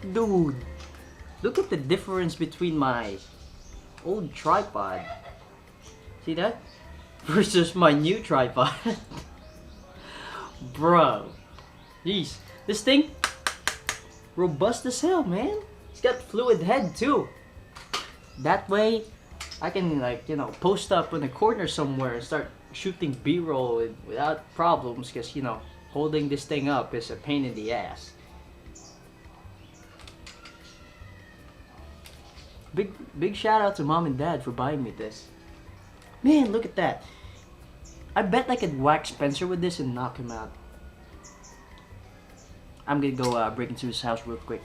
Dude, look at the difference between my old tripod. See that? Versus my new tripod. Bro. Jeez. This thing, robust as hell, man. It's got fluid head too. That way, I can post up in a corner somewhere and start shooting B-roll without problems, because holding this thing up is a pain in the ass. Big shout out to mom and dad for buying me this. Man, look at that. I bet I could whack Spencer with this and knock him out. I'm gonna go break into his house real quick.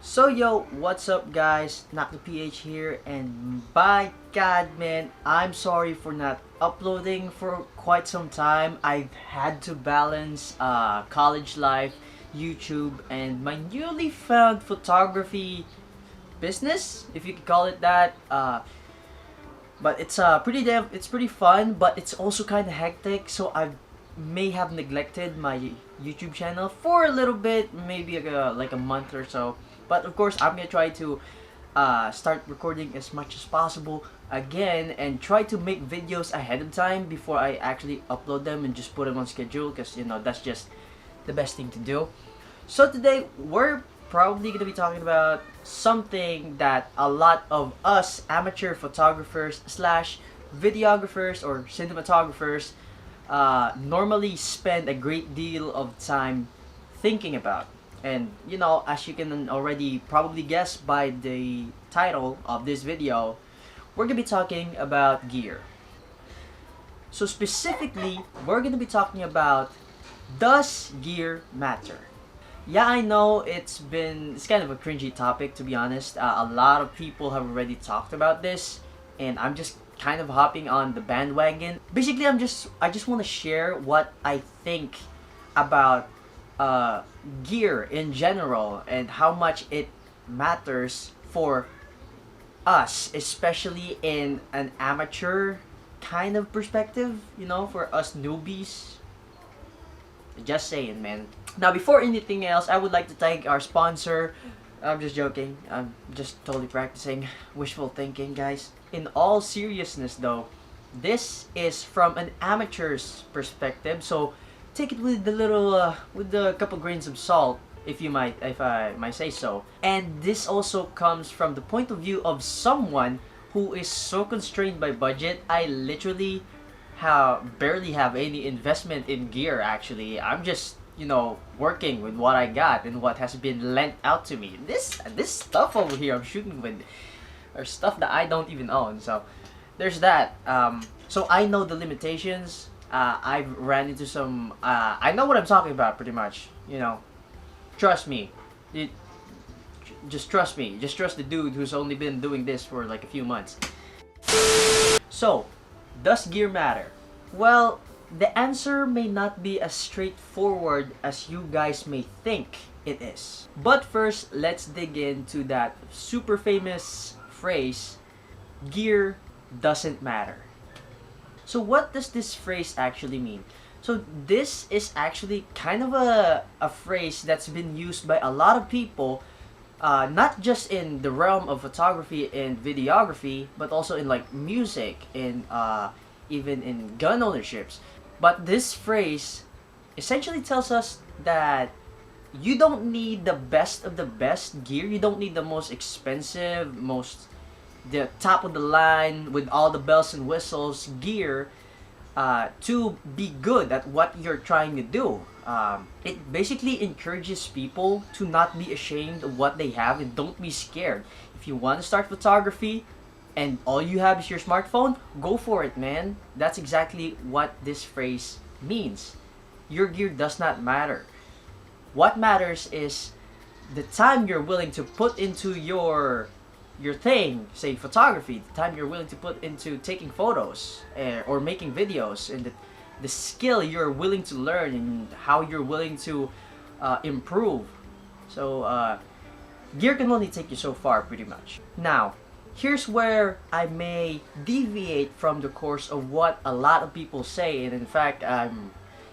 So yo, what's up guys? Knock the PH here, and by God man, I'm sorry for not uploading for quite some time. I've had to balance college life, YouTube, and my newly found photography business, if you could call it that. But it's pretty fun, but it's also kind of hectic, so I may have neglected my YouTube channel for a little bit, maybe like a month or so. But of course, I'm gonna try to start recording as much as possible again, and try to make videos ahead of time before I actually upload them and just put them on schedule, because that's just the best thing to do. So today we're probably gonna be talking about something that a lot of us amateur photographers slash videographers or cinematographers normally spend a great deal of time thinking about. And as you can already probably guess by the title of this video, we're gonna be talking about gear. So specifically, we're gonna be talking about, does gear matter? Yeah, I know it's kind of a cringy topic, to be honest. A lot of people have already talked about this, and I'm just kind of hopping on the bandwagon. Basically, I just want to share what I think about gear in general and how much it matters for us, especially in an amateur kind of perspective, for us newbies. Just saying, man. Now, before anything else, I would like to thank our sponsor. I'm just joking. I'm just totally practicing wishful thinking, guys. In all seriousness, though, this is from an amateur's perspective, so take it with with a couple grains of salt, if I might say so. And this also comes from the point of view of someone who is so constrained by budget. I literally barely have any investment in gear. Actually, I'm just working with what I got and what has been lent out to me. This stuff over here I'm shooting with are stuff that I don't even own. So there's that. So I know the limitations. I've ran into some. I know what I'm talking about, pretty much. Trust me. Just trust me. Just trust the dude who's only been doing this for like a few months. So, does gear matter? Well, the answer may not be as straightforward as you guys may think it is. But first, let's dig into that super famous phrase, gear doesn't matter. So what does this phrase actually mean? So this is actually kind of a phrase that's been used by a lot of people, not just in the realm of photography and videography, but also in like music and even in gun ownerships. But this phrase essentially tells us that you don't need the best of the best gear. You don't need the most expensive, the top of the line with all the bells and whistles gear to be good at what you're trying to do. It basically encourages people to not be ashamed of what they have and don't be scared. If you want to start photography and all you have is your smartphone, go for it, man. That's exactly what this phrase means. Your gear does not matter. What matters is the time you're willing to put into your thing, say photography, the time you're willing to put into taking photos or making videos, and the skill you're willing to learn and how you're willing to improve. So gear can only take you so far, pretty much. Now, here's where I may deviate from the course of what a lot of people say, and in fact, I'm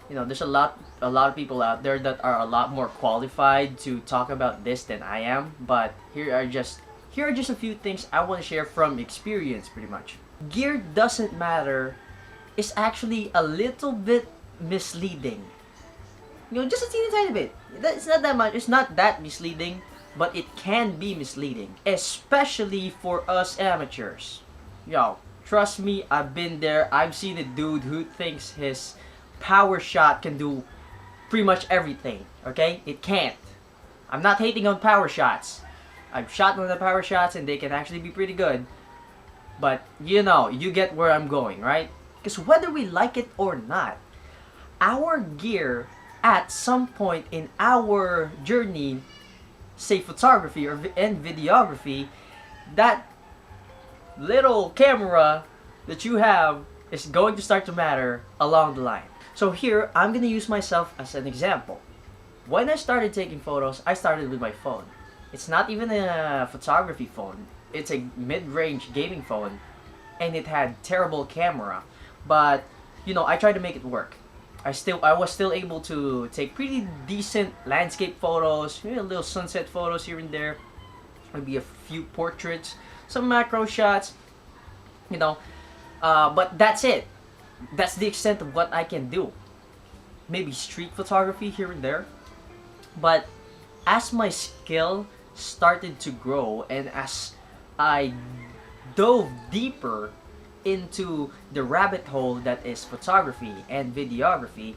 There's a lot of people out there that are a lot more qualified to talk about this than I am. But here are just a few things I want to share from experience, pretty much. Gear doesn't matter is actually a little bit misleading. Just a teeny tiny bit. It's not that much. It's not that misleading, but it can be misleading, especially for us amateurs. Trust me, I've been there. I've seen a dude who thinks his power shot can do pretty much everything. Okay, it can't. I'm not hating on power shots. I've shot one of the power shots and they can actually be pretty good. But you get where I'm going, right? Because whether we like it or not, our gear at some point in our journey, say photography and videography, that little camera that you have is going to start to matter along the line. So here, I'm going to use myself as an example. When I started taking photos, I started with my phone. It's not even a photography phone. It's a mid-range gaming phone, and it had terrible camera. But I tried to make it work. I was still able to take pretty decent landscape photos, little sunset photos here and there, maybe a few portraits, some macro shots, but that's it. That's the extent of what I can do. Maybe street photography here and there. But as my skill started to grow and as I dove deeper into the rabbit hole that is photography and videography,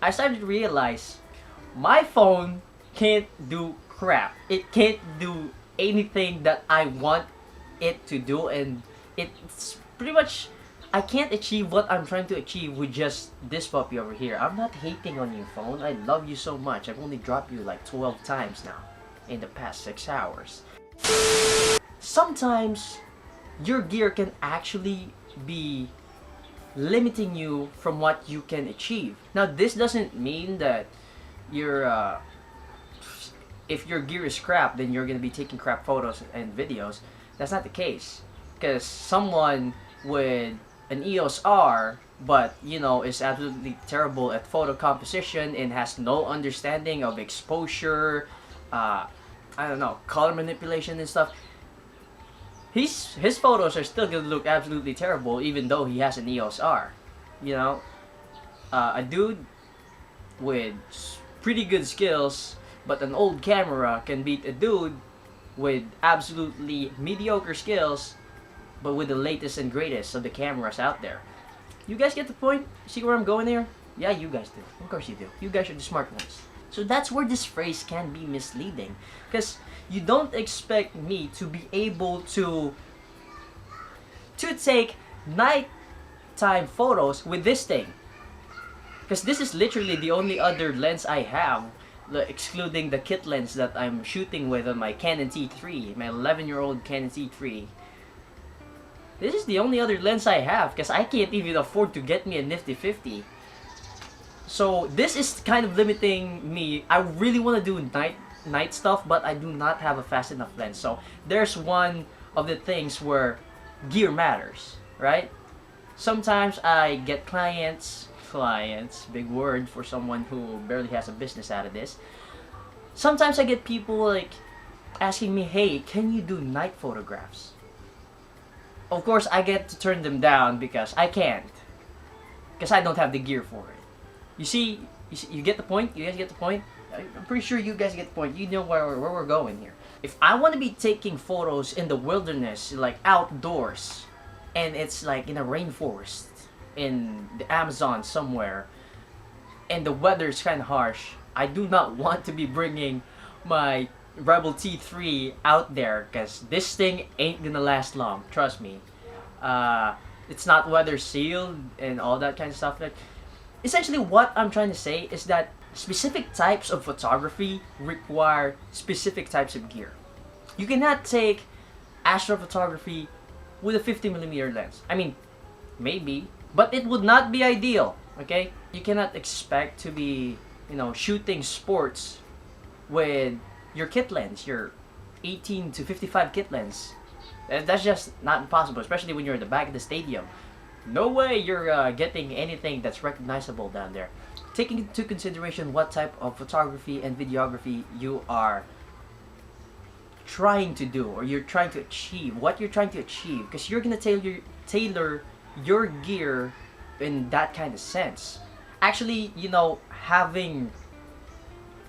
I started to realize my phone can't do crap. It can't do anything that I want it to do, and it's pretty much I can't achieve what I'm trying to achieve with just this puppy over here. I'm not hating on you, phone. I love you so much. I've only dropped you like 12 times now in the past 6 hours. Sometimes your gear can actually be limiting you from what you can achieve. Now, this doesn't mean that if your gear is crap, then you're gonna be taking crap photos and videos. That's not the case, because someone with an EOS R, but is absolutely terrible at photo composition and has no understanding of exposure, color manipulation and stuff. His photos are still gonna look absolutely terrible, even though he has an EOS R. A dude with pretty good skills but an old camera can beat a dude with absolutely mediocre skills but with the latest and greatest of the cameras out there. You guys get the point? See where I'm going here? Yeah, you guys do. Of course you do. You guys are the smart ones. So that's where this phrase can be misleading, because you don't expect me to be able to take nighttime photos with this thing, because this is literally the only other lens I have, excluding the kit lens that I'm shooting with on my Canon T3, my 11-year-old Canon T3. This is the only other lens I have, because I can't even afford to get me a nifty 50. So this is kind of limiting me. I really want to do night stuff, but I do not have a fast enough lens. So there's one of the things where gear matters, right? Sometimes I get clients, big word for someone who barely has a business out of this. Sometimes I get people like asking me, hey, can you do night photographs? Of course, I get to turn them down because I can't. Because I don't have the gear for it. You get the point? You guys get the point? I'm pretty sure you guys get the point. You know where we're going here. If I want to be taking photos in the wilderness, like outdoors, and it's like in a rainforest, in the Amazon somewhere, and the weather is kind of harsh, I do not want to be bringing my Rebel T3 out there, because this thing ain't gonna last long, trust me. It's not weather sealed and all that kind of stuff. Like, essentially what I'm trying to say is that specific types of photography require specific types of gear. You cannot take astrophotography with a 50mm lens. I mean, maybe, but it would not be ideal, okay? You cannot expect to be, shooting sports with your kit lens, your 18 to 55 kit lens. That's just not possible, especially when you're in the back of the stadium. No way you're getting anything that's recognizable down there. taking into consideration what type of photography and videography you are trying to do, or you're trying to achieve, what you're trying to achieve, because you're gonna tailor your gear in that kind of sense. Actually, you know, having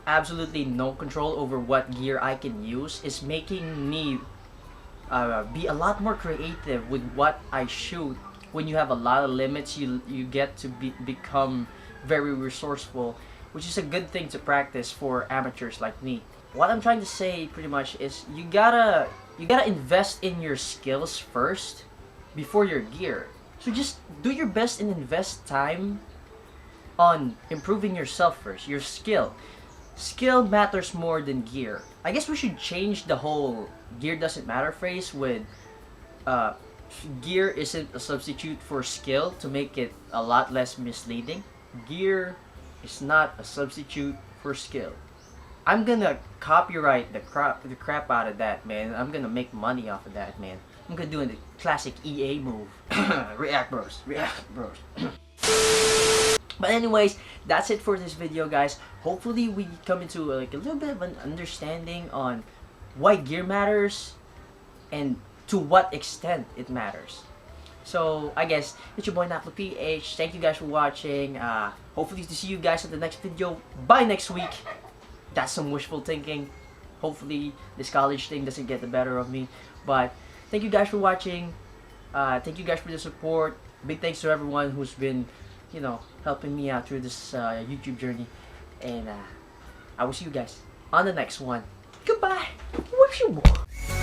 absolutely no control over what gear I can use is making me be a lot more creative with what I shoot. When you have a lot of limits, you get to become very resourceful, which is a good thing to practice for amateurs like me. What I'm trying to say pretty much is you gotta invest in your skills first before your gear. So just do your best and invest time on improving yourself first, your skill. Skill matters more than gear. I guess we should change the whole gear doesn't matter phrase with gear isn't a substitute for skill, to make it a lot less misleading. Gear is not a substitute for skill. I'm gonna copyright the crap out of that, man. I'm gonna make money off of that, man. I'm gonna do the classic EA move. React bros. But anyways, that's it for this video, guys. Hopefully we come into like a little bit of an understanding on why gear matters and to what extent it matters. So I guess it's your boy EleanorTheBeast. Thank you guys for watching. Hopefully to see you guys at the next video by next week. That's some wishful thinking. Hopefully this college thing doesn't get the better of me. But thank you guys for watching. Thank you guys for the support. Big thanks to everyone who's been, you know, helping me out through this YouTube journey. And I will see you guys on the next one. Goodbye. Wish you more.